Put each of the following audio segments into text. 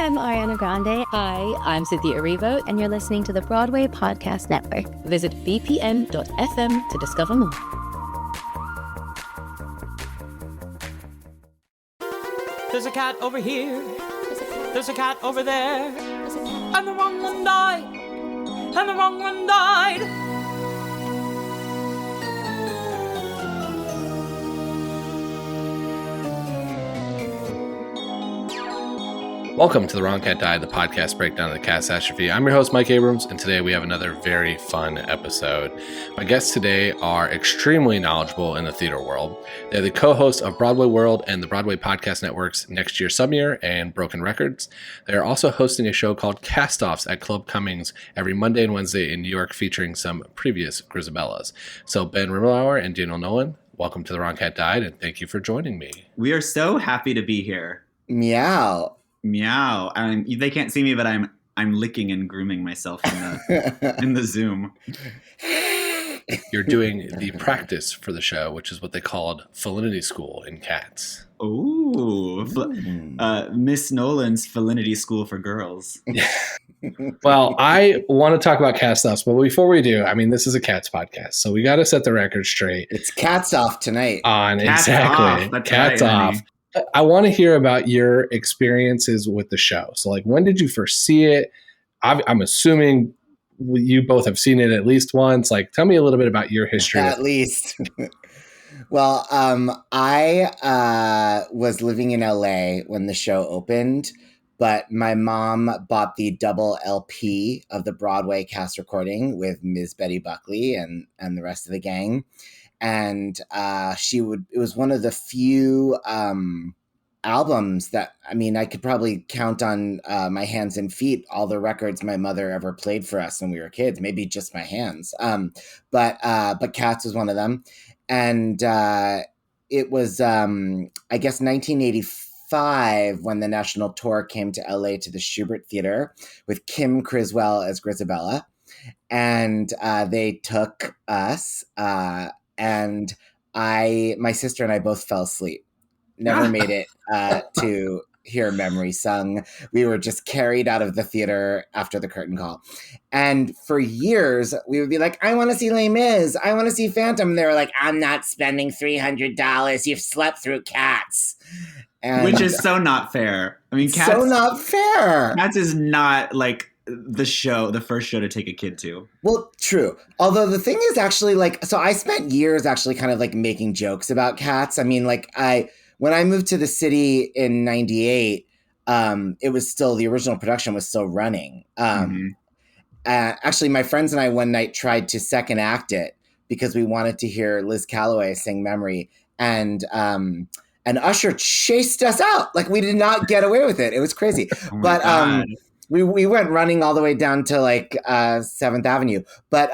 I'm Ariana Grande. Hi, I'm Cynthia Erivo. And you're listening to the Broadway Podcast Network. Visit bpn.fm to discover more. There's a cat over here. There's a cat over there. And the wrong one died. And the wrong one died. Welcome to The Wrong Cat Died, the podcast breakdown of the catastrophe. I'm your host, Mike Abrams, and today we have another very fun episode. My guests today are extremely knowledgeable in the theater world. They're the co-hosts of Broadway World and the Broadway Podcast Network's Next Year Subyear and Broken Records. They are also hosting a show called Cast-Offs at Club Cummings every Monday and Wednesday in New York, featuring some previous Grizabellas. So Ben Rimalower and Daniel Nolen, welcome to The Wrong Cat Died, and thank you for joining me. We are so happy to be here. Meow. Meow. They can't see me, but I'm licking and grooming myself in the Zoom. You're doing the practice for the show, which is what they called felinity school in cats. Ooh. Miss Nolan's felinity school for girls. Well, I want to talk about Cast-Offs, but before we do, I mean, this is a Cats podcast, so we got to set the record straight. It's Cats Off tonight. Cats Off. Cats Off. Honey. I want to hear about your experiences with the show. So, like, when did you first see it? I'm assuming you both have seen it at least once. Like, tell me a little bit about your history. At least. Well, I was living in LA when the show opened, but my mom bought the double LP of the Broadway cast recording with Ms. Betty Buckley and the rest of the gang. And it was one of the few albums that, I mean, I could probably count on my hands and feet all the records my mother ever played for us when we were kids, maybe just my hands. But Cats was one of them. And it was, I guess, 1985 when the national tour came to LA to the Schubert Theater with Kim Criswell as Grizabella. And they took us, and my sister and I both fell asleep. Never made it to hear memory sung. We were just carried out of the theater after the curtain call. And for years, we would be like, I want to see Les Mis. I want to see Phantom. And they were like, I'm not spending $300. You've slept through Cats. And, which is so not fair. I mean, Cats. So not fair. Cats is not like the first show to take a kid to. Well, true. Although the thing is actually like, so I spent years actually kind of like making jokes about Cats. I mean, like when I moved to the city in 98, it was still, the original production was still running. Actually, my friends and I one night tried to second act it because we wanted to hear Liz Calloway sing Memory. And Usher chased us out. Like, we did not get away with it. It was crazy. But God. We went running all the way down to like 7th Avenue. But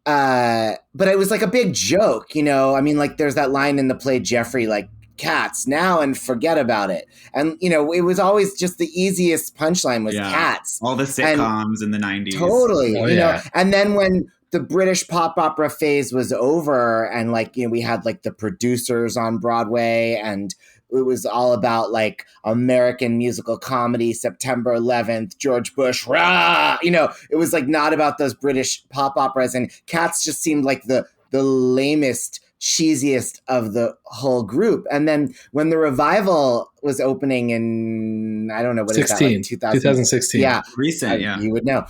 it was like a big joke, you know? I mean, like there's that line in the play Jeffrey, like, Cats now and forget about it. And, you know, it was always just the easiest punchline was Cats. All the sitcoms in the 90s. Totally. You know, and then when the British pop opera phase was over and like, you know, we had like the producers on Broadway and it was all about like American musical comedy, September 11th, George Bush, rah! You know, it was like not about those British pop operas, and Cats just seemed like the lamest, cheesiest of the whole group. And then when the revival was opening in, I don't know, what 16, is that, like 2016. Yeah. Recent, yeah. You would know.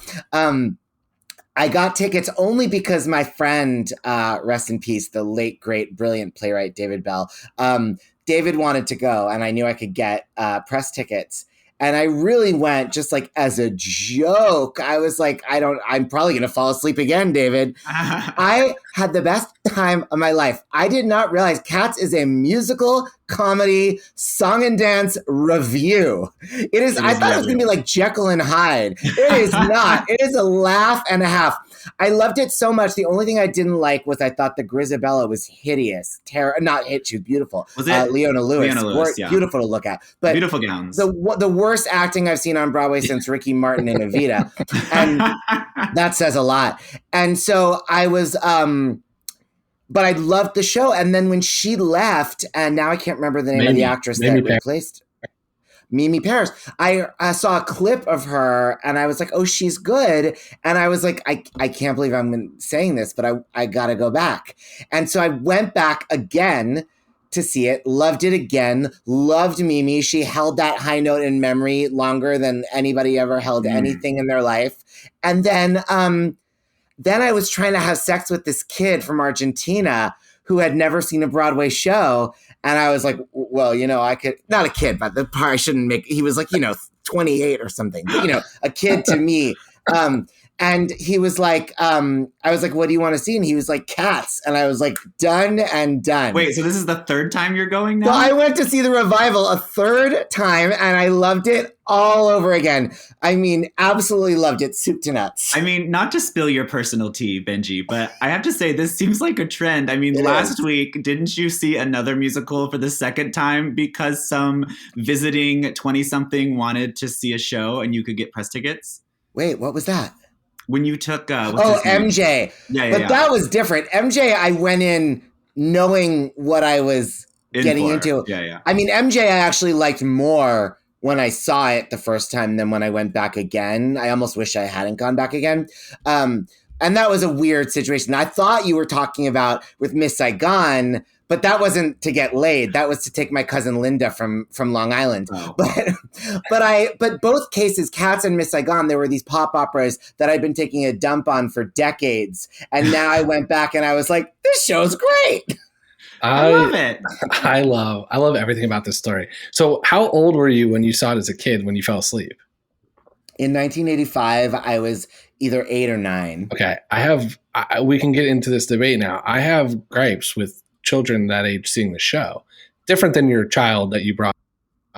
I got tickets only because my friend, rest in peace, the late, great, brilliant playwright David Bell, David wanted to go, and I knew I could get press tickets. And I really went just like as a joke. I was like, I'm probably going to fall asleep again, David. I had the best time of my life. I did not realize Cats is a musical comedy song and dance review. It is. I thought it was going to be like Jekyll and Hyde. It is not. It is a laugh and a half. I loved it so much. The only thing I didn't like was I thought the Grizabella was hideous. Not hit. She was beautiful. Was it? Leona Lewis. Leona Lewis, yeah. Beautiful to look at. But beautiful gowns. The worst acting I've seen on Broadway since Ricky Martin and Evita. And that says a lot. And so I was, but I loved the show. And then when she left, and now I can't remember the name of the actress that replaced Mimi Paris. I saw a clip of her and I was like, oh, she's good. And I was like, I can't believe I'm saying this, but I got to go back. And so I went back again to see it, loved it again, loved Mimi. She held that high note in memory longer than anybody ever held anything in their life. And then I was trying to have sex with this kid from Argentina who had never seen a Broadway show. And I was like, well, I could, not a kid, but the part I shouldn't make, he was like, 28 or something, but, a kid to me. And he was like, I was like, what do you want to see? And he was like, Cats. And I was like, done and done. Wait, so this is the third time you're going now? Well, I went to see the revival a third time and I loved it all over again. I mean, absolutely loved it, soup to nuts. I mean, not to spill your personal tea, Benji, but I have to say this seems like a trend. I mean, last week, didn't you see another musical for the second time because some visiting 20-something wanted to see a show and you could get press tickets? Wait, what was that? When you took MJ. But that was different. MJ, I went in knowing what I was getting into. Yeah. I mean, MJ, I actually liked more when I saw it the first time than when I went back again. I almost wish I hadn't gone back again. And that was a weird situation. I thought you were talking about with Miss Saigon, but that wasn't to get laid. That was to take my cousin Linda from Long Island. Oh. But both cases, Cats and Miss Saigon, there were these pop operas that I'd been taking a dump on for decades. And now I went back and I was like, this show's great. I love it. I love everything about this story. So how old were you when you saw it as a kid, when you fell asleep? In 1985, I was either 8 or 9. Okay. We can get into this debate now. I have gripes with children that age seeing the show. Different than your child that you brought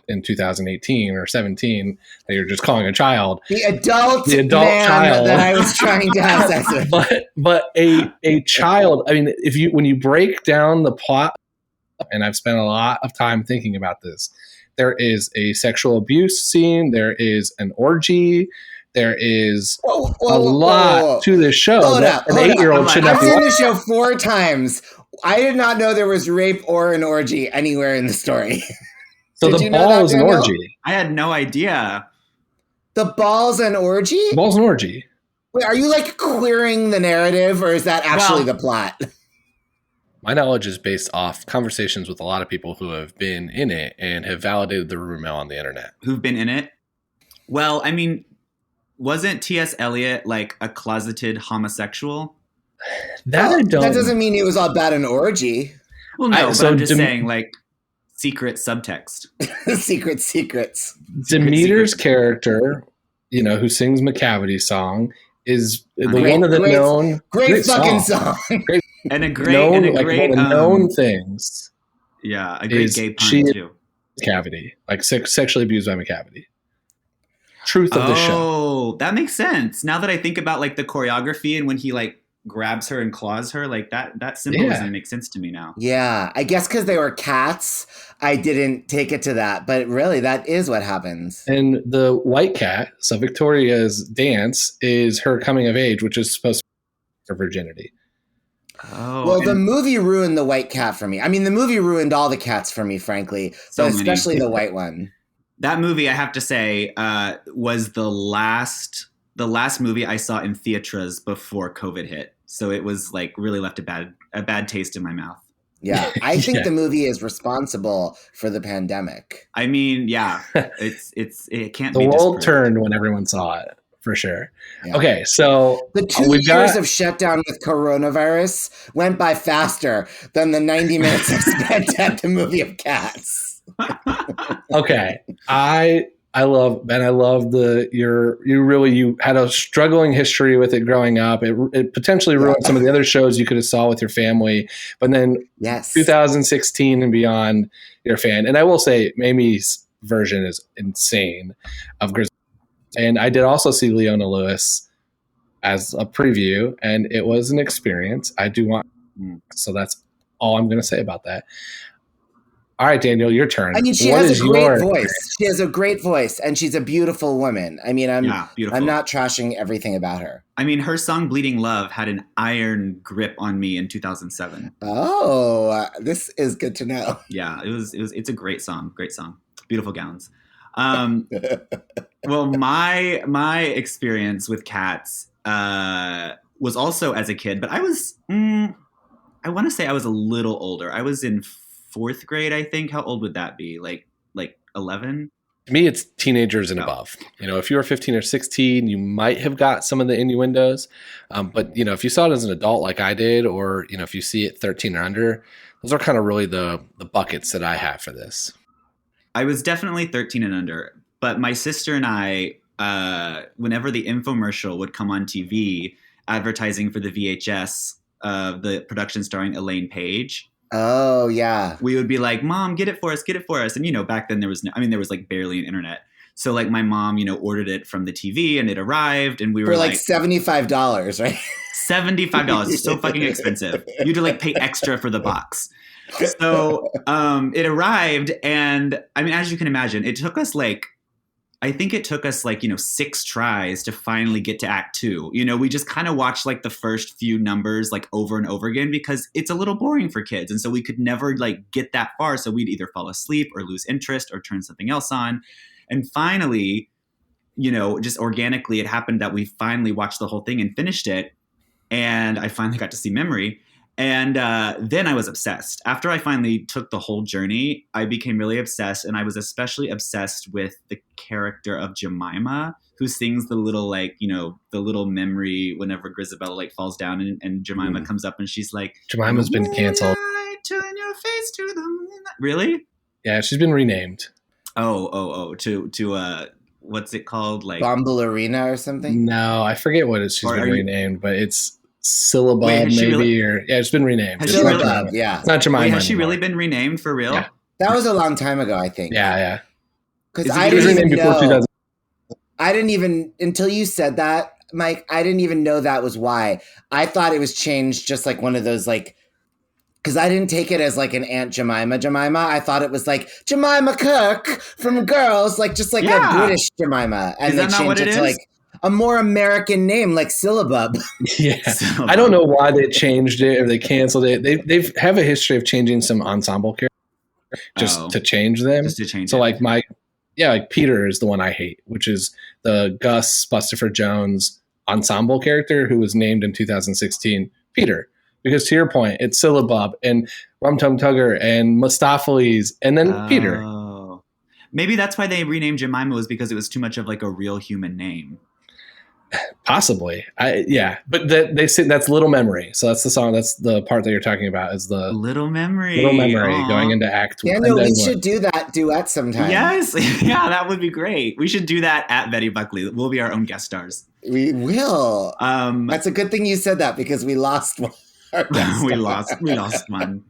in 2018 or 17 that you're just calling a child. The adult man child that I was trying to have sex with. But a child, I mean, when you break down the plot, and I've spent a lot of time thinking about this, there is a sexual abuse scene, there is an orgy, there is a lot to this show. An 8-year-old should not be. I've seen the show 4 times. I did not know there was rape or an orgy anywhere in the story. So the ball is an orgy. I had no idea. The ball's an orgy? The ball's an orgy. Wait, are you like queering the narrative or is that actually the plot? My knowledge is based off conversations with a lot of people who have been in it and have validated the rumor mill on the internet. Who've been in it? Well, I mean, wasn't T.S. Eliot like a closeted homosexual? That doesn't mean it was all about an orgy. Well, no, but I'm just saying, like, secret subtext. Secret secrets. Demeter's character, who sings McCavity's song, is one of the known... Great fucking song. Great, and a great known things. Yeah, a great gay pun, too. McCavity. Like, sexually abused by McCavity. Truth of the show. Oh, that makes sense. Now that I think about, like, the choreography and when he, like, grabs her and claws her, like that symbolism makes sense to me now. Yeah, I guess because they were cats, I didn't take it to that, but really that is what happens. And the white cat, so Victoria's dance, is her coming of age, which is supposed to be her virginity. Oh, well, the movie ruined the white cat for me. I mean, the movie ruined all the cats for me, frankly, but especially the white one. That movie, I have to say, was the last movie I saw in theaters before COVID hit. So it was like really left a bad taste in my mouth. Yeah, I think the movie is responsible for the pandemic. I mean, yeah, it can't be. The world turned when everyone saw it, for sure. Yeah. Okay, so the 2 years of shutdown with coronavirus went by faster than the 90 minutes I spent at the movie of Cats. Okay, I love you had a struggling history with it growing up. It potentially ruined some of the other shows you could have saw with your family, but then 2016 and beyond, you're a fan. And I will say Mamie's version is insane of Grizabella. And I did also see Leona Lewis as a preview, and it was an experience. So that's all I'm going to say about that. All right, Daniel, your turn. I mean, she has a great voice. She has a great voice, and she's a beautiful woman. I mean, I'm not trashing everything about her. I mean, her song "Bleeding Love" had an iron grip on me in 2007. Oh, this is good to know. Yeah, it's a great song. Great song. Beautiful gowns. Well, my experience with cats was also as a kid, but I was, I want to say I was a little older. I was in 4th grade, I think. How old would that be? Like 11? To me, it's teenagers and above. If you were 15 or 16, you might have got some of the innuendos. But, if you saw it as an adult like I did, or, if you see it 13 or under, those are kind of really the buckets that I have for this. I was definitely 13 and under. But my sister and I, whenever the infomercial would come on TV advertising for the VHS of the production starring Elaine Paige. Oh, yeah. We would be like, Mom, get it for us. And, back then there was like barely an internet. So like my mom, ordered it from the TV and it arrived and we were for like $75, right? $75. It's so fucking expensive. You had to like pay extra for the box. So it arrived. And I mean, as you can imagine, it took us I think it took us 6 tries to finally get to act 2. We just kind of watched like the first few numbers like over and over again because it's a little boring for kids. And so we could never like get that far. So we'd either fall asleep or lose interest or turn something else on. And finally, just organically, it happened that we finally watched the whole thing and finished it. And I finally got to see Memory. And then I was obsessed. After I finally took the whole journey, I became really obsessed. And I was especially obsessed with the character of Jemima, who sings the little, the little memory whenever Grizabella, falls down and Jemima comes up and she's like, Jemima's been canceled. Turn your face to the moonlight. Really? Yeah, she's been renamed. To what's it called? Bombalurina or something? No, I forget what she's been renamed, but it's Syllabub it's been renamed. Syllabub, yeah. It's not Jemima Wait, has she anymore. really been renamed for real? Yeah. That was a long time ago, I think. Yeah. Because I didn't even before know. 2000. I didn't even, until you said that, Mike, I didn't even know that was why. I thought it was changed just like one of those because I didn't take it as like an Aunt Jemima. I thought it was like Jemima Kirk from Girls, a British Jemima. And is that not what it is? A more American name like Syllabub. Yeah. I don't know why they changed it or they canceled it. They have a history of changing some ensemble characters to change them. Just to change so it. Peter is the one I hate, which is the Gus Bustopher Jones ensemble character who was named in 2016 Peter. Because to your point, it's Syllabub and Rum Tum Tugger and Mustapheles and then Peter. Maybe that's why they renamed Jemima, was because it was too much of a real human name. Possibly. But they say that's Little Memory. So that's the song. That's the part that you're talking about is the Little Memory. Aww. Going into act 1. Daniel, we should do that duet sometime. Yes. Yeah, that would be great. We should do that at Betty Buckley. We'll be our own guest stars. We will. That's a good thing you said that because we lost one. we lost one.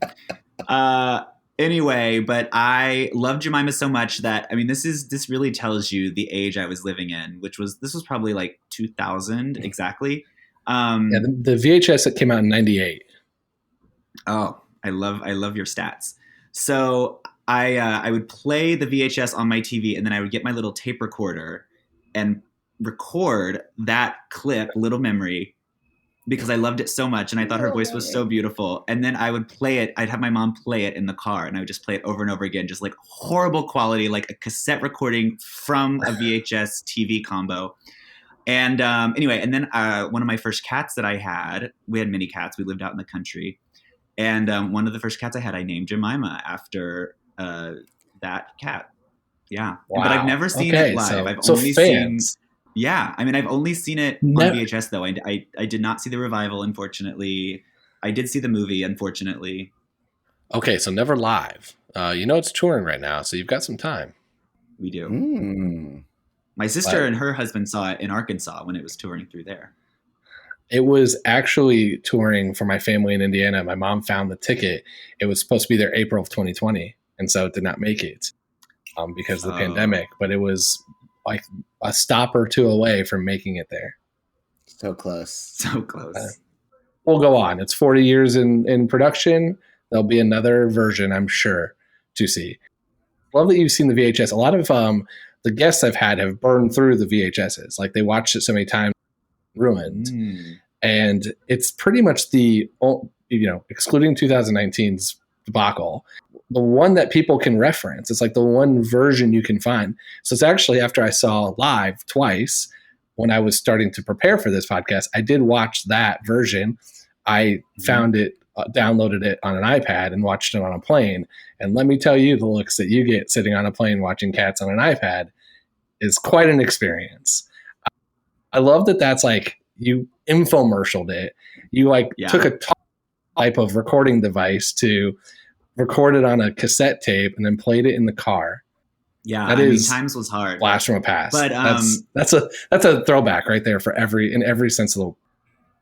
Anyway, but I love Jemima so much that, I mean, this really tells you the age I was living in, this was probably 2000 exactly. The VHS that came out in 98. Oh, I love your stats. So I would play the VHS on my TV and then I would get my little tape recorder and record that clip, Little Memory, because I loved it so much and I thought her voice was so beautiful. And then I would play it. I'd have my mom play it in the car and I would just play it over and over again, just horrible quality, like a cassette recording from a VHS TV combo. And anyway, and then one of my first cats that I had, we had many cats. We lived out in the country. And one of the first cats I had, I named Jemima after that cat. Yeah. Wow. But I've never seen it live. I've only seen... Yeah, I mean, I've only seen it on VHS, though. I did not see the revival, unfortunately. I did see the movie, unfortunately. Okay, so never live. It's touring right now, so you've got some time. We do. My sister and her husband saw it in Arkansas when it was touring through there. It was actually touring for my family in Indiana. My mom found the ticket. It was supposed to be there April of 2020, and so it did not make it because of the pandemic. But it was a stop or two away from making it there. So close. So close. We'll go on. It's 40 years in production. There'll be another version, I'm sure, to see. Love that you've seen the VHS. A lot of the guests I've had have burned through the VHSs. They watched it so many times, ruined. And it's pretty much excluding 2019's debacle, the one that people can reference. It's like the one version you can find. So it's actually after I saw live twice when I was starting to prepare for this podcast, I did watch that version. I found it, downloaded it on an iPad and watched it on a plane. And let me tell you, the looks that you get sitting on a plane watching Cats on an iPad is quite an experience. I love that that's like you infomercialed it. You took a type of recording device to record it on a cassette tape and then played it in the car. Yeah, times was hard. Blast from a past. But that's a throwback right there in every sense of the.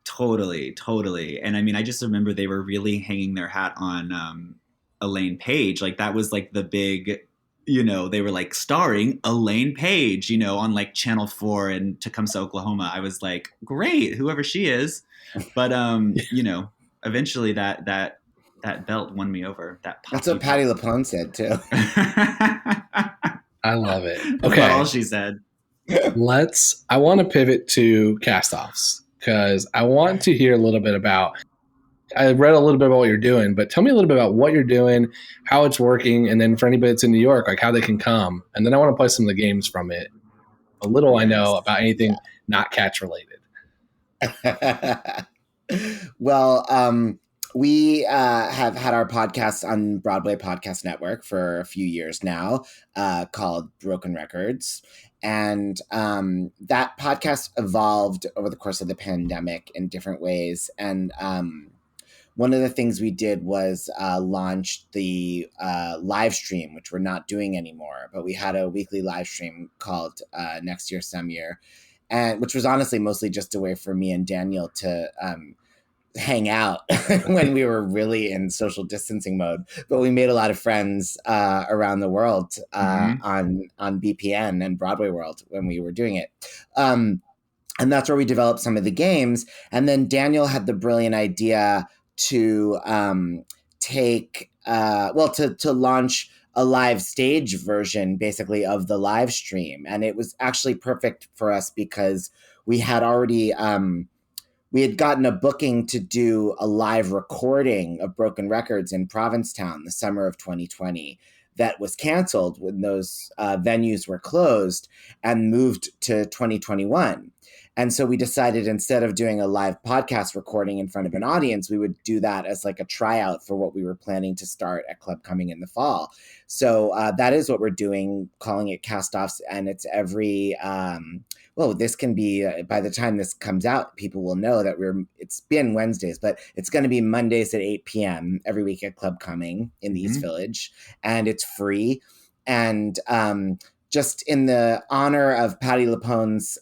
Totally. And I mean, I just remember they were really hanging their hat on Elaine Paige. Like that was like the big, they were like starring Elaine Paige, on like Channel 4 in Tecumseh, Oklahoma. I was like, great, whoever she is. But eventually that belt won me over. That's what Patti LuPone said too. I love it. Okay. That's all she said. I want to pivot to cast-offs because I want to hear a little bit about, I read a little bit about what you're doing, but tell me a little bit about what you're doing, how it's working, and then for anybody that's in New York, like how they can come. And then I want to play some of the games from it. A little I know about anything not Cats related. Well, we have had our podcast on Broadway Podcast Network for a few years now, called Broken Records. And that podcast evolved over the course of the pandemic in different ways. And one of the things we did was launch the live stream, which we're not doing anymore. But we had a weekly live stream called Next Year, Some Year, and which was honestly mostly just a way for me and Daniel to hang out when we were really in social distancing mode. But we made a lot of friends around the world on BPN and Broadway World when we were doing it. And that's where we developed some of the games. And then Daniel had the brilliant idea to to launch a live stage version basically of the live stream. And it was actually perfect for us because we had already we had gotten a booking to do a live recording of Broken Records in Provincetown the summer of 2020 that was canceled when those venues were closed and moved to 2021. And so we decided instead of doing a live podcast recording in front of an audience, we would do that as like a tryout for what we were planning to start at Club Cumming in the fall. So that is what we're doing, calling it Cast-Offs. And it's every, this can be, by the time this comes out, people will know that it's been Wednesdays, but it's going to be Mondays at 8 p.m. every week at Club Cumming in the East Village. And it's free. And just in the honor of Patti LuPone's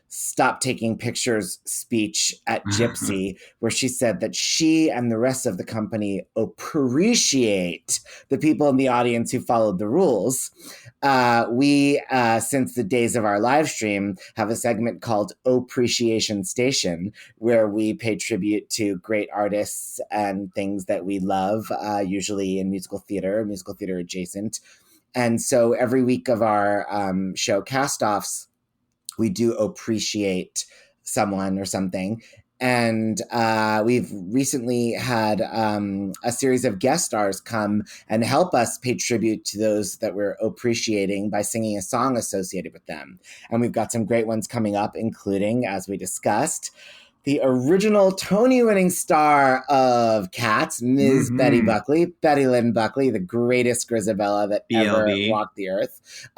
Stop Taking Pictures speech at Gypsy, where she said that she and the rest of the company appreciate the people in the audience who followed the rules. We, since the days of our live stream, have a segment called Appreciation Station, where we pay tribute to great artists and things that we love, usually in musical theater adjacent. And so every week of our show Cast-Offs, we do appreciate someone or something. And we've recently had a series of guest stars come and help us pay tribute to those that we're appreciating by singing a song associated with them. And we've got some great ones coming up, including, as we discussed, the original Tony-winning star of Cats, Ms. Betty Lynn Buckley, the greatest Grizabella that ever walked the earth.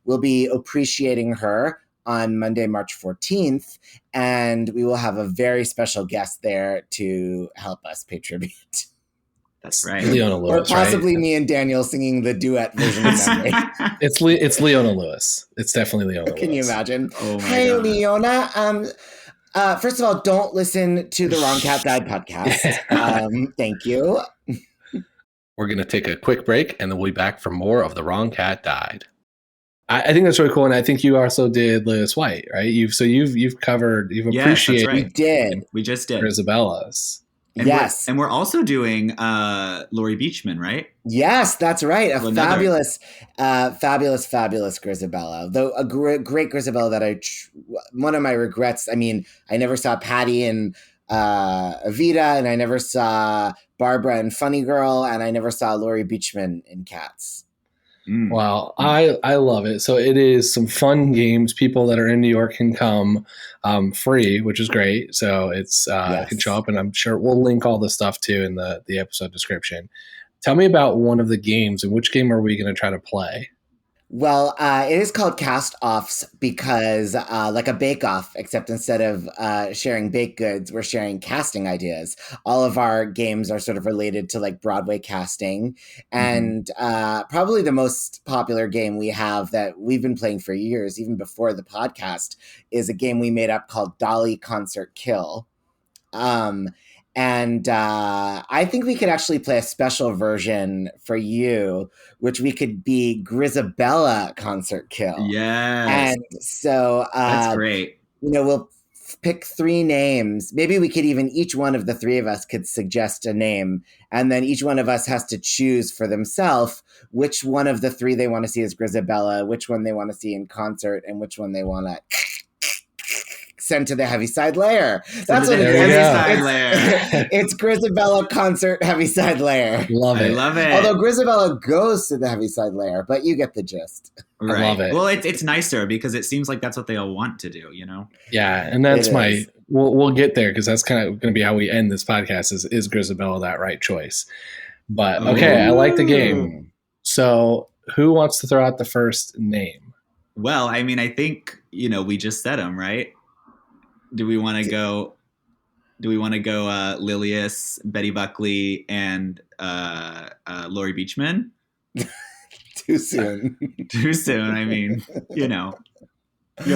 We'll be appreciating her on Monday, March 14th, and we will have a very special guest there to help us pay tribute. That's right. Leona Lewis, or possibly me and Daniel singing the duet version of that. It's Leona Lewis. It's definitely Leona Lewis. Can you imagine? Oh my Hey, God. Leona. First of all, don't listen to the Wrong Cat Died podcast. Thank you. We're going to take a quick break, and then we'll be back for more of The Wrong Cat Died. I think that's really cool, and I think you also did Liz White, right? You've appreciated. That's right. We did. We just did. Grisabella's. And yes. We're also doing Laurie Beachman, right? Yes, that's right. Fabulous Grizabella. Though a great Grizabella that one of my regrets, I mean, I never saw Patti in Evita, and I never saw Barbara and Funny Girl, and I never saw Laurie Beachman in Cats. Wow, I love it. So it is some fun games. People that are in New York can come free, which is great. So it's Yes. can show up, and I'm sure we'll link all the stuff too in the episode description. Tell me about one of the games, and which game are we going to try to play? Well, it is called Cast Offs because, like a bake-off, except instead of sharing baked goods, we're sharing casting ideas. All of our games are sort of related to like Broadway casting. And probably the most popular game we have that we've been playing for years, even before the podcast, is a game we made up called Dolly Concert Kill. And I think we could actually play a special version for you, which we could be Grizabella Concert Kill. Yes. And so that's great. We'll pick 3 names. Maybe we could even, each one of the 3 of us could suggest a name. And then each one of us has to choose for themselves which one of the 3 they want to see as Grizabella, which one they want to see in concert, and which one they want to send to the Heaviside Layer. That's what it is. Heaviside Layer. It's Grizabella Concert Heaviside Layer. Love it. I love it. Although Grizabella goes to the Heaviside Layer, but you get the gist. Right. I love it. Well, it's nicer because it seems like that's what they all want to do, Yeah, and that's we'll get there because that's kind of going to be how we end this podcast. Is Grizabella that right choice? But okay, I like the game. So who wants to throw out the first name? Well, I mean, I think we just said them, right? Do we want to go Lilius, Betty Buckley, and Laurie Beachman? Too soon. Too soon. I mean, you're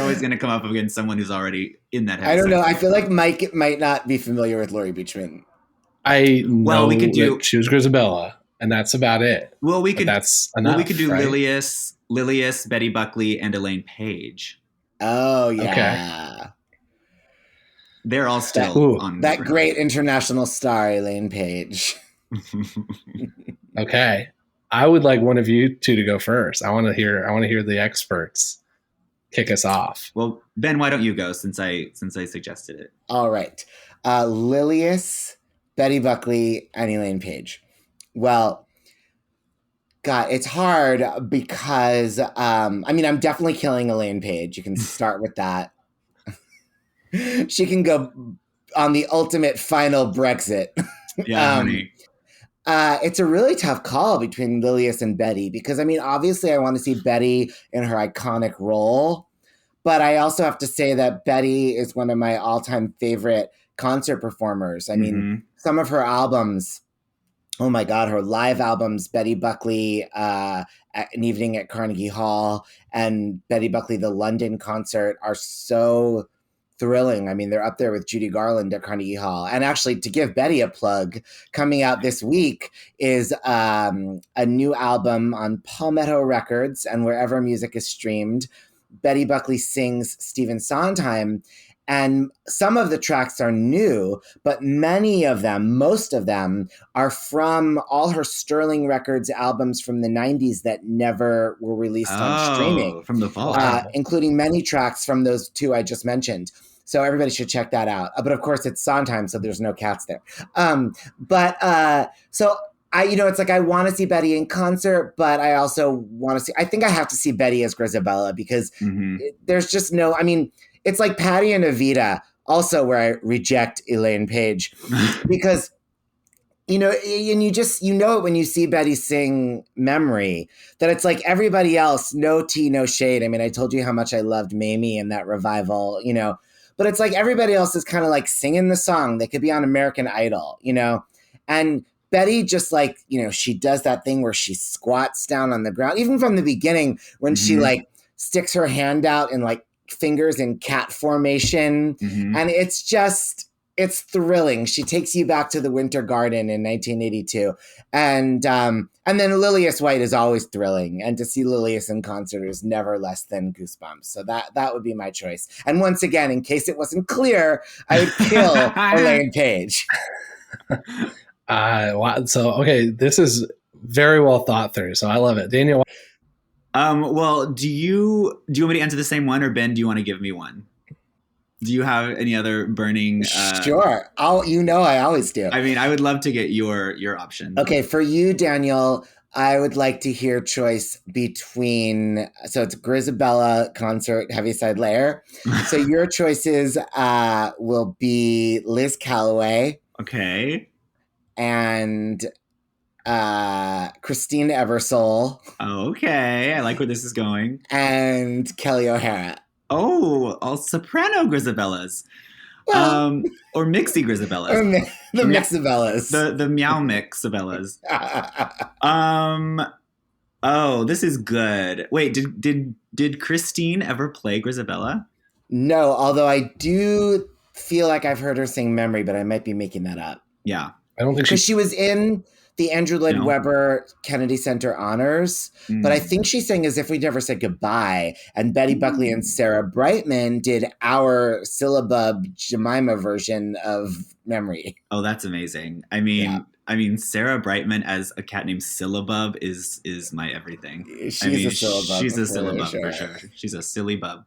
always going to come up against someone who's already in that. I don't know. I feel like Mike might not be familiar with Laurie Beachman. I know well, we could do she was Grizabella, and that's about it. Well, we could. That's enough. Well, we could do right? Lilius, Betty Buckley, and Elaine Paige. Oh yeah. Okay. They're all still on that great international star, Elaine Paige. Okay. I would like one of you 2 to go first. I want to hear the experts kick us off. Well, Ben, why don't you go since I suggested it? All right. Lilius, Betty Buckley, and Elaine Paige. Well, God, it's hard because I'm definitely killing Elaine Paige. You can start with that. She can go on the ultimate final Brexit. Yeah, honey. It's a really tough call between Lilius and Betty because, obviously I want to see Betty in her iconic role, but I also have to say that Betty is one of my all-time favorite concert performers. Some of her albums, oh my God, her live albums, Betty Buckley, An Evening at Carnegie Hall, and Betty Buckley, the London concert are so thrilling. They're up there with Judy Garland at Carnegie Hall. And actually, to give Betty a plug, coming out this week is a new album on Palmetto Records and wherever music is streamed. Betty Buckley sings Stephen Sondheim. And some of the tracks are new, but most of them are from all her Sterling Records albums from the 90s that never were released on streaming. From the fall. Including many tracks from those 2 I just mentioned. So everybody should check that out. But of course, it's Sondheim, so there's no cats there. So it's like I want to see Betty in concert, but I also want to see. I think I have to see Betty as Grizabella because there's just no. It's like Patty and Evita, also where I reject Elaine Paige because. And you know it when you see Betty sing Memory, that it's like everybody else, no tea, no shade. I told you how much I loved Mamie in that revival, but it's like everybody else is kind of like singing the song. They could be on American Idol, and Betty just like, she does that thing where she squats down on the ground, even from the beginning when she like sticks her hand out and like fingers in cat formation. And it's thrilling. She takes you back to the Winter Garden in 1982. And then Lilius White is always thrilling. And to see Lilius in concert is never less than goosebumps. So that would be my choice. And once again, in case it wasn't clear, I would kill Elaine Paige. Wow. So, okay, this is very well thought through. So I love it. Daniel. Well, do you want me to answer the same one, or Ben, do you want to give me one? Do you have any other burning? Sure. I always do. I mean, I would love to get your option. Okay, for you, Daniel, I would like to hear choice between. So it's Grizabella concert, Heaviside Layer. So your choices will be Liz Calloway. Okay. And Christine Eversole. Okay, I like where this is going. And Kelly O'Hara. Oh, all soprano Grizabellas. Well, or mixy Grizabellas. Or the Mixabellas. The meow Mixabellas. Oh, this is good. Wait, did Christine ever play Grizabella? No, although I do feel like I've heard her sing Memory, but I might be making that up. Yeah. I don't think Because she was in the Andrew Lloyd Webber Kennedy Center Honors, but I think she sang As If We Never Said Goodbye, and Betty Buckley and Sarah Brightman did our Syllabub Jemima version of Memory. Oh, that's amazing. I mean, Sarah Brightman as a cat named Syllabub is my everything. She's a Syllabub. She's a Syllabub for sure. She's a silly bub.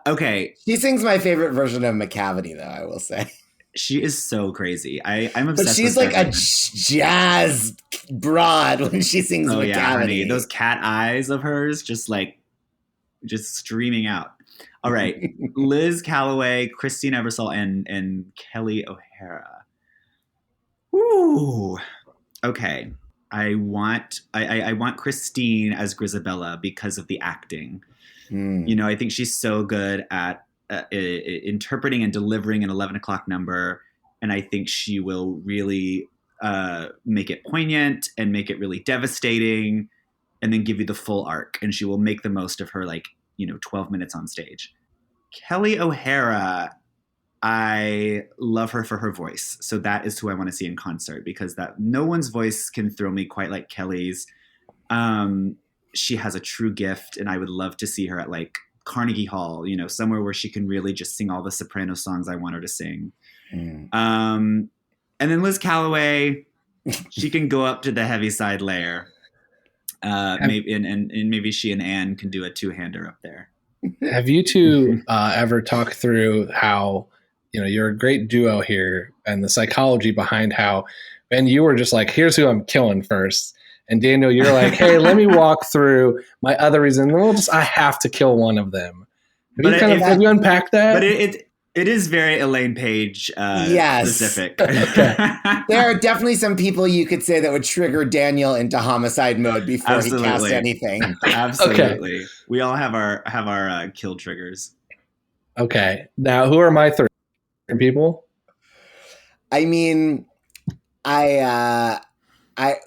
Okay. She sings my favorite version of McCavity, though, I will say. She is so crazy. I'm obsessed. But she's with like a jazz broad when she sings McCavity. Yeah, honey. Those cat eyes of hers just streaming out. All right. Liz Calloway, Christine Eversole, and Kelly O'Hara. Ooh. Okay. I want Christine as Grizabella because of the acting. You know, I think she's so good at interpreting and delivering an 11 o'clock number, and I think she will really make it poignant and make it really devastating, and then give you the full arc. And she will make the most of her 12 minutes on stage. Kelly O'Hara, I love her for her voice, so that is who I want to see in concert, because that no one's voice can thrill me quite like Kelly's. She has a true gift, and I would love to see her at Carnegie Hall, somewhere where she can really just sing all the soprano songs I want her to sing. And then Liz Calloway, she can go up to the Heaviside Layer. Maybe and maybe she and Anne can do a two-hander up there. Have you two ever talked through how, you're a great duo here, and the psychology behind how, Ben, you were just like, here's who I'm killing first. And Daniel, you're like, hey, let me walk through my other reason. I have to kill one of them. Have you unpacked that? But it is very Elaine Paige specific. Okay. There are definitely some people you could say that would trigger Daniel into homicide mode before he cast anything. Absolutely. Okay. We all have our kill triggers. Okay. Now, who are my three people? I mean,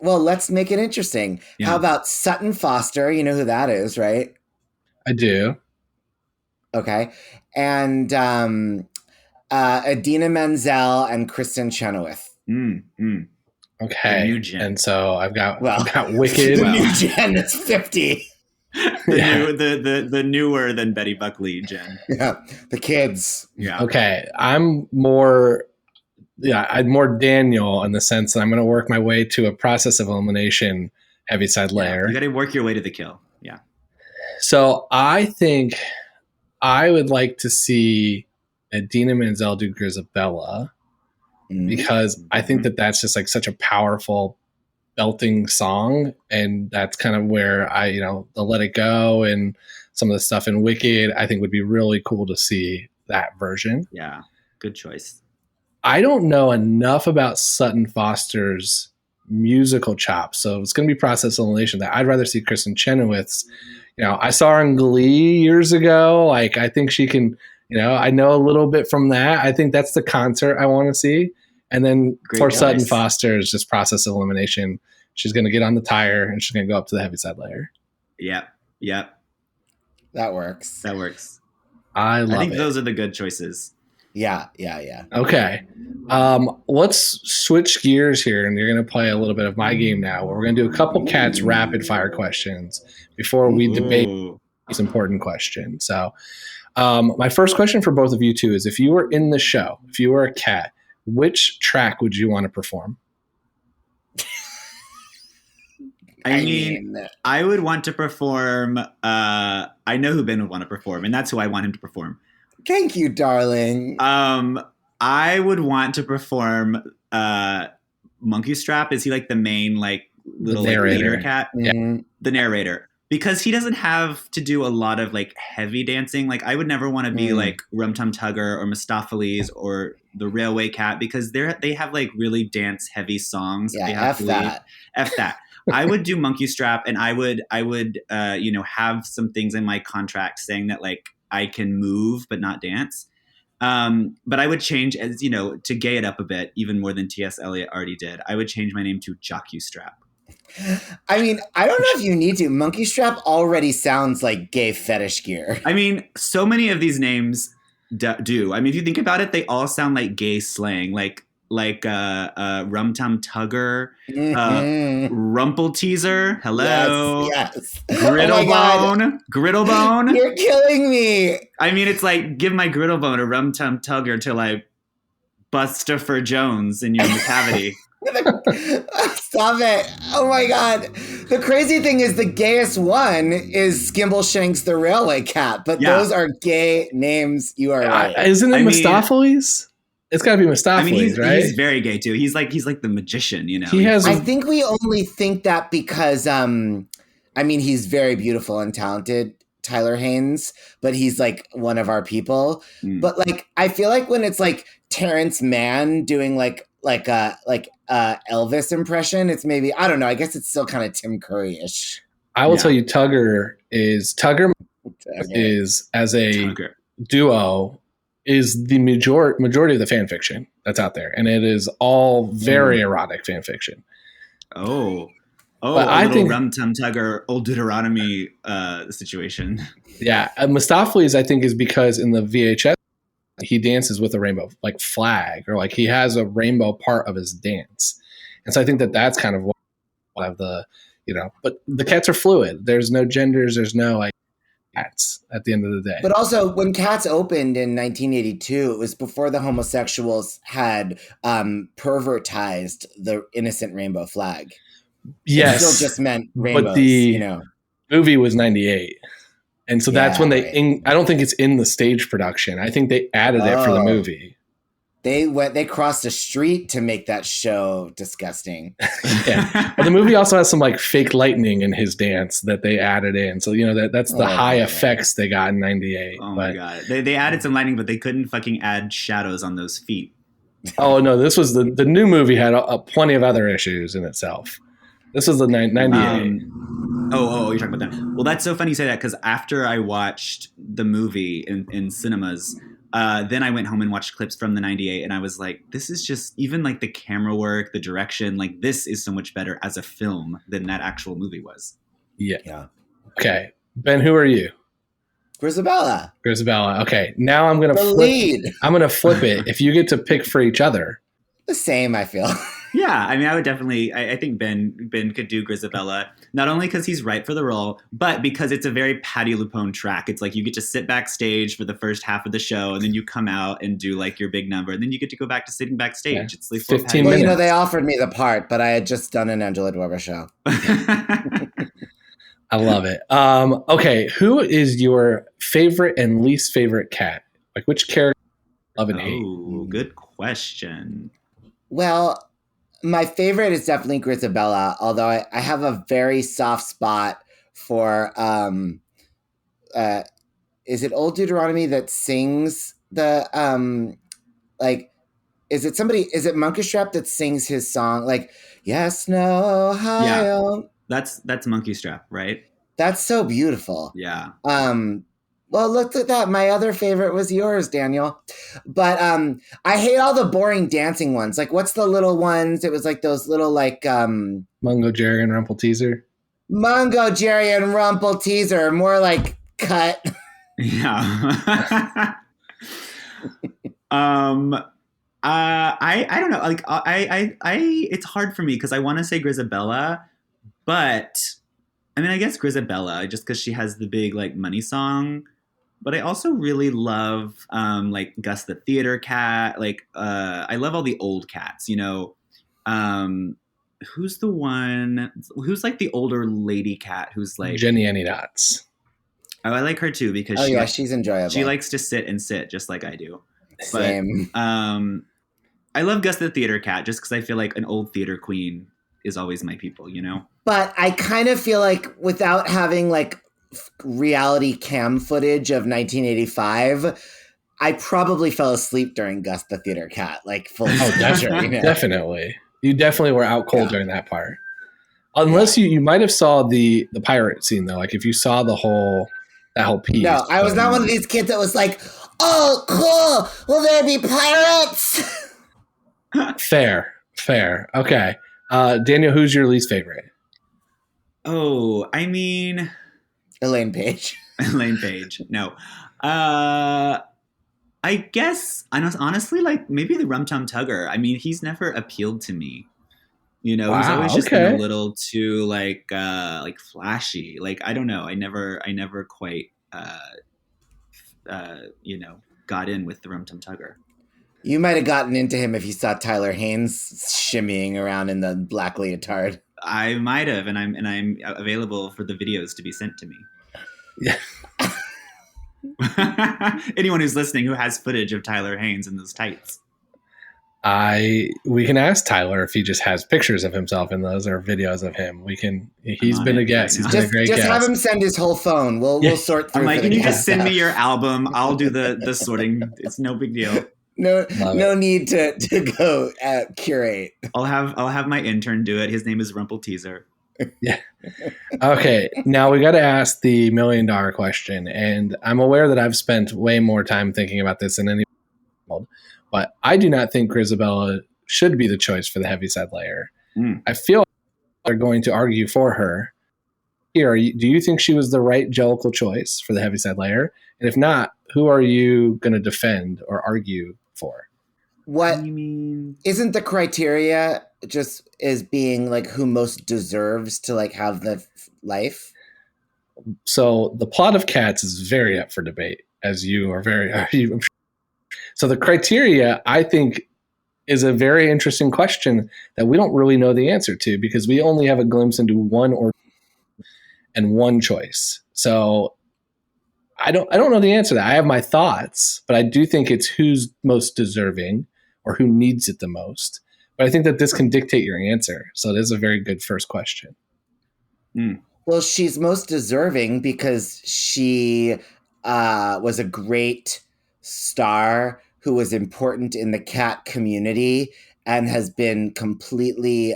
well, let's make it interesting. Yeah. How about Sutton Foster? You know who that is, right? I do. Okay. And Idina Menzel and Kristen Chenoweth. Okay. The new gen. And so I've got Wicked. The new gen is 50. The newer than Betty Buckley gen. Yeah. The kids. Yeah. Okay. I'm more Daniel in the sense that I'm going to work my way to a process of elimination Heaviside Layer. You got to work your way to the kill. Yeah. So I think I would like to see Idina Menzel do Grizabella because I think that that's just such a powerful belting song. And that's kind of where the Let It Go and some of the stuff in Wicked, I think would be really cool to see that version. Yeah. Good choice. I don't know enough about Sutton Foster's musical chops, so it's going to be process elimination. That I'd rather see Kristen Chenoweth's. I saw her in Glee years ago. I think she can. I know a little bit from that. I think that's the concert I want to see. And then Sutton Foster is just process elimination. She's going to get on the tire and she's going to go up to the Heaviside Layer. Yep. That works. I think those are the good choices. Yeah. Okay. Let's switch gears here, and you're going to play a little bit of my game now, where we're going to do a couple Cats rapid fire questions before we debate this important question. So my first question for both of you two is, if you were in the show, if you were a cat, which track would you want to perform? I mean, I would want to perform, I know who Ben would want to perform, and that's who I want him to perform. Thank you, darling. I would want to perform Monkey Strap. Is he like the main like little like, leader cat? Mm-hmm. The narrator. Because he doesn't have to do a lot of like heavy dancing. Like I would never want to be like Rum Tum Tugger or Mistopheles or the Railway Cat because they have like really dance heavy songs. Yeah, they have F that. I would do Monkey Strap, and I would have some things in my contract saying that like I can move but not dance. But I would change, as to gay it up a bit, even more than T.S. Eliot already did. I would change my name to Jock You Strap. I mean, I don't know if you need to. Monkey Strap already sounds like gay fetish gear. I mean, so many of these names do. I mean, if you think about it, they all sound like gay slang, like Rum Tum Tugger, Rumple Teaser. Hello, yes. Griddlebone, Griddlebone. You're killing me. I mean, it's like give my Griddlebone a Rum Tum Tugger till I Bustopher Jones in your cavity. Stop it. Oh my God. The crazy thing is the gayest one is Skimbleshanks the Railway Cat, but those are gay names. You are right. Isn't it Mistopheles? It's got to be Mistopheles, right? He's very gay too. He's like the magician, I think we only think that because he's very beautiful and talented, Tyler Haynes, but he's like one of our people. But like I feel like when it's like Terrence Mann doing like Elvis impression, it's maybe, I don't know, I guess it's still kind of Tim Curry-ish. I will tell you Tugger is as a duo is the majority of the fan fiction that's out there, and it is all very erotic fan fiction. I think Rum Tum Tugger, Old Deuteronomy situation. Yeah, Mistopheles I think is because in the VHS he dances with a rainbow like flag, or like he has a rainbow part of his dance, and so I think that's kind of one of the But the cats are fluid. There's no genders. There's no like cats at the end of the day. But also, when Cats opened in 1982, it was before the homosexuals had pervertized the innocent rainbow flag. Yes, it still just meant rainbows. But the movie was 98. And so that's when I don't think it's in the stage production. I think they added it for the movie. They crossed a street to make that show disgusting. Yeah. But the movie also has some like fake lightning in his dance that they added in. So, that's the high effects they got in 98. My God. They added some lightning, but they couldn't fucking add shadows on those feet. Oh, no. This was the new movie had plenty of other issues in itself. This was the 98. You're talking about that. Well, that's so funny you say that because after I watched the movie in cinemas, then I went home and watched clips from the 98, and I was like, this is just, even like the camera work, the direction, like this is so much better as a film than that actual movie was. Yeah. Okay. Ben, who are you? Grizabella. Okay. Now I'm going to flip it. If you get to pick for each other. The same, I feel. Yeah, I mean, I would definitely. I think Ben could do Grizabella, not only because he's right for the role, but because it's a very Patti LuPone track. It's like you get to sit backstage for the first half of the show, and then you come out and do like your big number, and then you get to go back to sitting backstage. Yeah. It's like 15 minutes. Well, they offered me the part, but I had just done an Angela Dweber show. I love it. Okay, who is your favorite and least favorite cat? Like which character love and hate? Oh, good question. Well, my favorite is definitely Grizabella, although I have a very soft spot for, is it Old Deuteronomy that sings the, is it Monkey Strap that sings his song? Like, yes, no, hi. Yeah, that's Monkey Strap, right? That's so beautiful. Yeah. Well, look at that. My other favorite was yours, Daniel. But I hate all the boring dancing ones. Like, what's the little ones? It was like those little like Mungo, Jerry, and Rumple Teaser. Mungo, Jerry, and Rumple Teaser. More like cut. Yeah. I don't know. Like I it's hard for me because I want to say Grizabella, but I mean I guess Grizabella just because she has the big like money song. But I also really love like Gus the Theater Cat. Like I love all the old cats, who's the one who's like the older lady cat who's like Jenny Any Dots. Oh, I like her too because she's enjoyable. She likes to sit and sit just like I do. Same. But, I love Gus the Theater Cat just because I feel like an old theater queen is always my people, you know? But I kind of feel like without having like reality cam footage of 1985, I probably fell asleep during Gus the Theater Cat, like full disclosure. Definitely. You definitely were out cold during that part. Unless you might have saw the pirate scene though, like if you saw that whole piece. No, I was not one of these kids that was like, "Oh, cool! Will there be pirates?" Fair. Okay. Daniel, who's your least favorite? Oh, I mean... Elaine Paige. Elaine Paige. No. I guess, honestly, like, maybe the Rum Tum Tugger. I mean, he's never appealed to me. You know, he's always just been a little too, like flashy. Like, I don't know. I never quite, got in with the Rum Tum Tugger. You might have gotten into him if you saw Tyler Haynes shimmying around in the black leotard. I might have, and I'm available for the videos to be sent to me. Yeah. Anyone who's listening who has footage of Tyler Haynes in those tights. We can ask Tyler if he just has pictures of himself in those or videos of him. He's been a guest. He's been a great guest. Just have him send his whole phone. We'll sort through. I'm like, can you just send me your album? I'll do the sorting. It's no big deal. No need to go curate. I'll have my intern do it. His name is Rumple Teaser. Yeah. Okay. Now we got to ask the $1 million question, and I'm aware that I've spent way more time thinking about this than anyone else, but I do not think Grizabella should be the choice for the Heaviside Layer. I feel they're going to argue for her. Here, do you think she was the right Jellicle choice for the Heaviside Layer? And if not, who are you going to defend or argue for? What isn't the criteria just as being like who most deserves to like have the life? So the plot of Cats is very up for debate, as you are So the criteria, I think, is a very interesting question that we don't really know the answer to because we only have a glimpse into one choice. So I don't know the answer to that. I have my thoughts, but I do think it's who's most deserving or who needs it the most. But I think that this can dictate your answer. So it is a very good first question. Well, she's most deserving because she was a great star who was important in the cat community and has been completely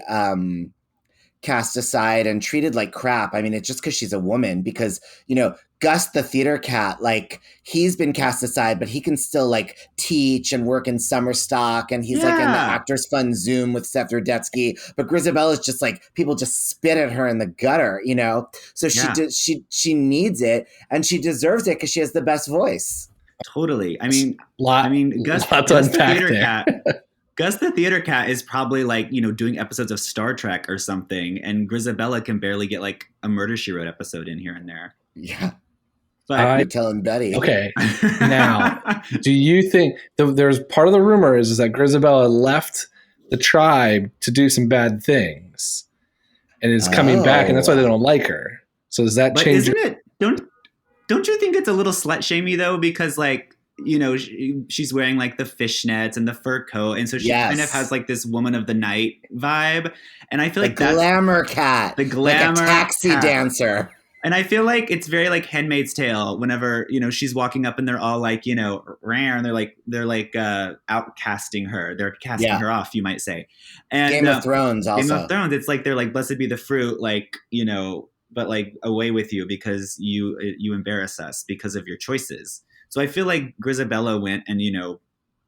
cast aside and treated like crap. I mean, it's just because she's a woman because, Gus the Theater Cat, like he's been cast aside, but he can still like teach and work in summer stock. And he's like in the Actors Fund Zoom with Seth Rudetsky. But Grizabella's just like, people just spit at her in the gutter, So she needs it and she deserves it because she has the best voice. Totally. I mean, Gus the Theater Cat is probably like, doing episodes of Star Trek or something. And Grizabella can barely get like a Murder, She Wrote episode in here and there. Yeah. But you're telling Betty. Okay. Now, do you think there's part of the rumor is that Grizabella left the tribe to do some bad things and is coming back, and that's why they don't like her. So does that change? Isn't it? Don't you think it's a little slut shamey though? Because like, she's wearing like the fishnets and the fur coat, and so she kind of has like this woman of the night vibe. And I feel like that's glamour cat, like a taxi dancer. And I feel like it's very like Handmaid's Tale whenever, she's walking up and they're all like, rare, and they're like outcasting her. They're casting her off, you might say. And Game of Thrones also. Game of Thrones, it's like they're like, blessed be the fruit, like, but like away with you because you embarrass us because of your choices. So I feel like Grizabella went and,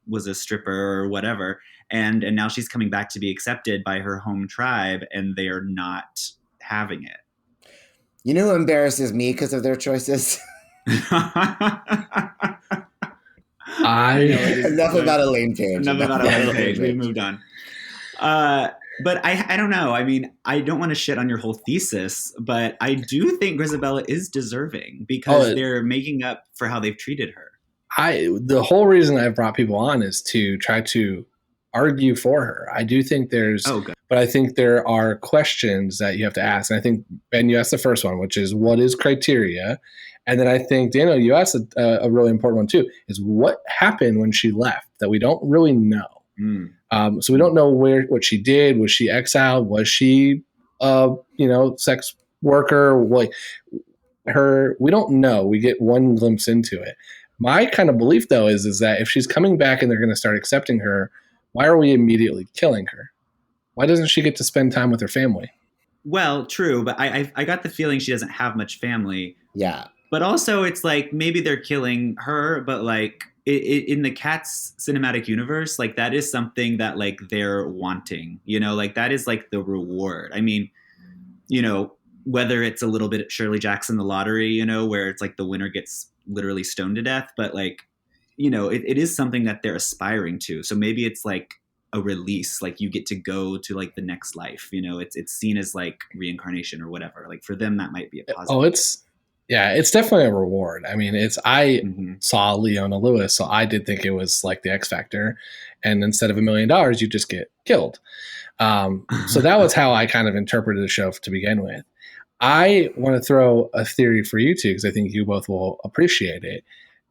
was a stripper or whatever. And now she's coming back to be accepted by her home tribe and they are not having it. You know who embarrasses me because of their choices? Enough about Elaine Paige. Enough about Elaine Paige. We've moved on. But I don't know. I mean, I don't want to shit on your whole thesis, but I do think Grizabella is deserving because they're making up for how they've treated her. The whole reason I've brought people on is to try to argue for her. I do think but I think there are questions that you have to ask. And I think, Ben, you asked the first one, which is what is criteria? And then I think, Daniel, you asked a really important one too, is what happened when she left that we don't really know. So we don't know what she did. Was she exiled? Was she, sex worker? Like we don't know. We get one glimpse into it. My kind of belief though is that if she's coming back and they're going to start accepting her, why are we immediately killing her? Why doesn't she get to spend time with her family? Well, true, but I got the feeling she doesn't have much family. Yeah. But also it's like maybe they're killing her, but like in the Cats cinematic universe, like that is something that like they're wanting, like that is like the reward. I mean, whether it's a little bit Shirley Jackson, the lottery, where it's like the winner gets literally stoned to death, but like, it is something that they're aspiring to. So maybe it's like a release, like you get to go to like the next life, it's seen as like reincarnation or whatever. Like for them, that might be a positive. It's definitely a reward. I mean, I saw Leona Lewis, so I did think it was like the X Factor, and instead of $1 million, you just get killed. So that was how I kind of interpreted the show to begin with. I want to throw a theory for you two, because I think you both will appreciate it,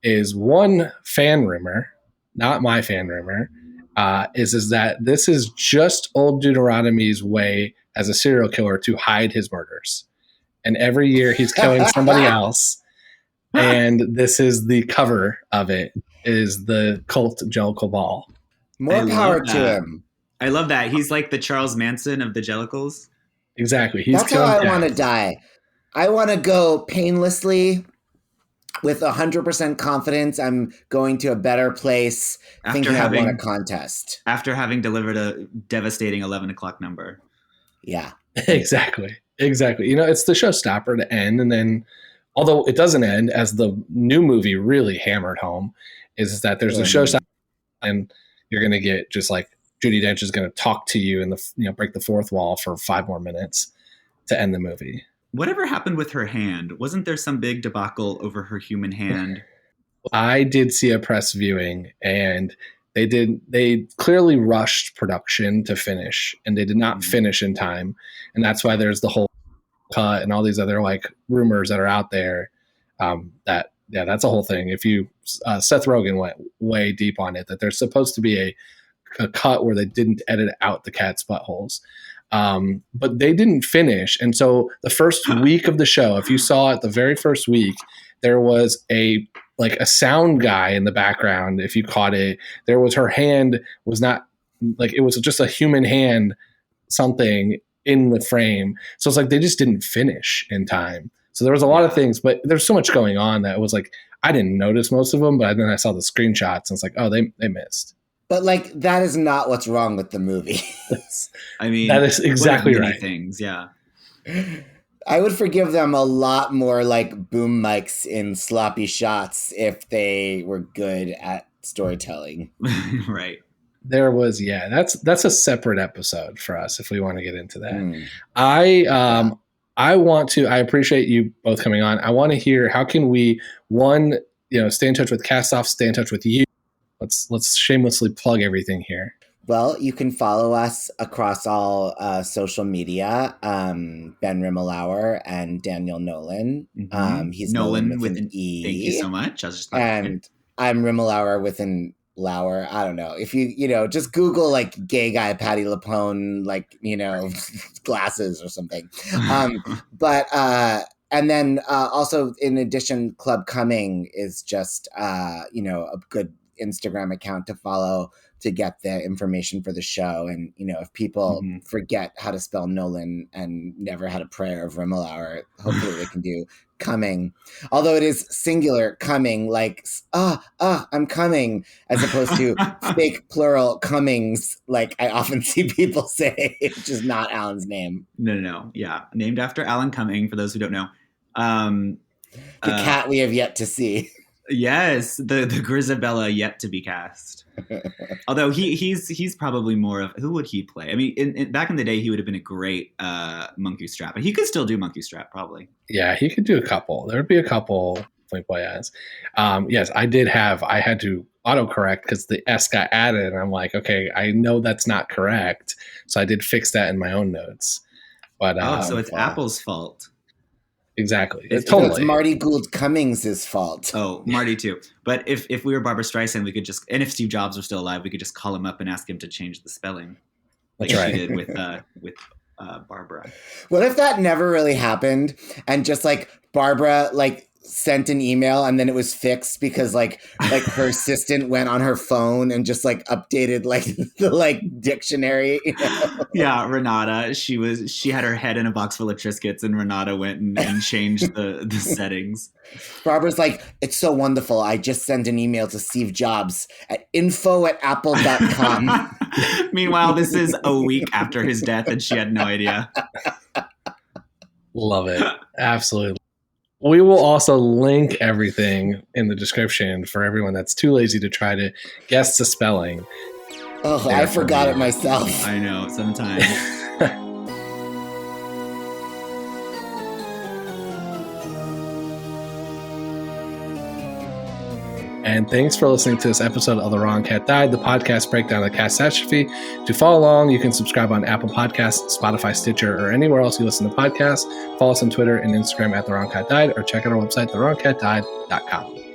is one fan rumor, not my fan rumor, is that this is just old Deuteronomy's way as a serial killer to hide his murders. And every year he's killing somebody else. And this is the cover of it, is the cult Jellicle ball. More power to him. I love that. He's like the Charles Manson of the Jellicles. Exactly. That's how I want to die. I want to go painlessly with 100% confidence. I'm going to a better place thinking I won a contest. After having delivered a devastating 11 o'clock number. Yeah. Exactly. It's the showstopper to end. And then, although it doesn't end, as the new movie really hammered home, is that there's a showstopper and you're going to get just like Judi Dench is going to talk to you and break the fourth wall for 5 more minutes to end the movie. Whatever happened with her hand? Wasn't there some big debacle over her human hand? I did see a press viewing, and they clearly rushed production to finish, and they did not finish in time. And that's why there's the whole cut and all these other like rumors that are out there. That's a whole thing. If you, Seth Rogen went way deep on it, that there's supposed to be a cut where they didn't edit out the cat's buttholes. But they didn't finish. And so the first week of the show, if you saw it the very first week, there was a sound guy in the background. If you caught it, there was her hand was not like, it was just a human hand, something in the frame. So it's like, they just didn't finish in time. So there was a lot of things, but there's so much going on that it was like, I didn't notice most of them, but then I saw the screenshots and it's like, oh, they missed. But like, that is not what's wrong with the movie. I mean, that is exactly right. Things, yeah. I would forgive them a lot more like boom mics in sloppy shots if they were good at storytelling. Right. There was, that's a separate episode for us if we want to get into that. I appreciate you both coming on. I want to hear, how can we, stay in touch with Cast Off, stay in touch with you. Let's shamelessly plug everything here. Well, you can follow us across all social media. Ben Rimalower and Daniel Nolen. He's Nolen with an E. Thank you so much. And I'm Rimalower with an Lauer. I don't know. If you just Google like gay guy Patty LaPone, glasses or something. And then also in addition, Club Cumming is just a good Instagram account to follow to get the information for the show. And if people forget how to spell Nolan and never had a prayer of Rimalower, hopefully they can do Cumming, although it is singular Cumming, like I'm coming, as opposed to fake plural Cummings, like I often see people say, which is not Alan's name. No, yeah, named after Alan Cumming, for those who don't know. The cat we have yet to see. Yes, the Grizabella yet to be cast. Although he's probably more of, who would he play? I mean, back in the day, he would have been a great Monkey Strap, but he could still do Monkey Strap probably. Yeah, he could do a couple. There would be a couple play as. Yes, I had to autocorrect because the S got added, and I'm like, okay, I know that's not correct, so I did fix that in my own notes. But so it's Apple's fault. Exactly. It's Totally. It's Marty Gould Cummings' fault. Oh, Marty too. But if we were Barbra Streisand, we could just, and if Steve Jobs were still alive, we could just call him up and ask him to change the spelling. Like That's right. she did with Barbara. What if that never really happened and just like Barbara like sent an email and then it was fixed because like her assistant went on her phone and just like updated like the like dictionary, you know? Yeah, Renata. She had her head in a box full of Triscuits and Renata went and changed the settings. Barbara's like, it's so wonderful. I just sent an email to Steve Jobs at info@apple.com. Meanwhile, this is a week after his death and she had no idea. Love it. Absolutely. We will also link everything in the description for everyone that's too lazy to try to guess the spelling. Oh, I forgot it myself. I know, sometimes. And thanks for listening to this episode of The Wrong Cat Died, the podcast breakdown of the catastrophe. To follow along, you can subscribe on Apple Podcasts, Spotify, Stitcher, or anywhere else you listen to podcasts. Follow us on Twitter and Instagram at The Wrong Cat Died, or check out our website, thewrongcatdied.com.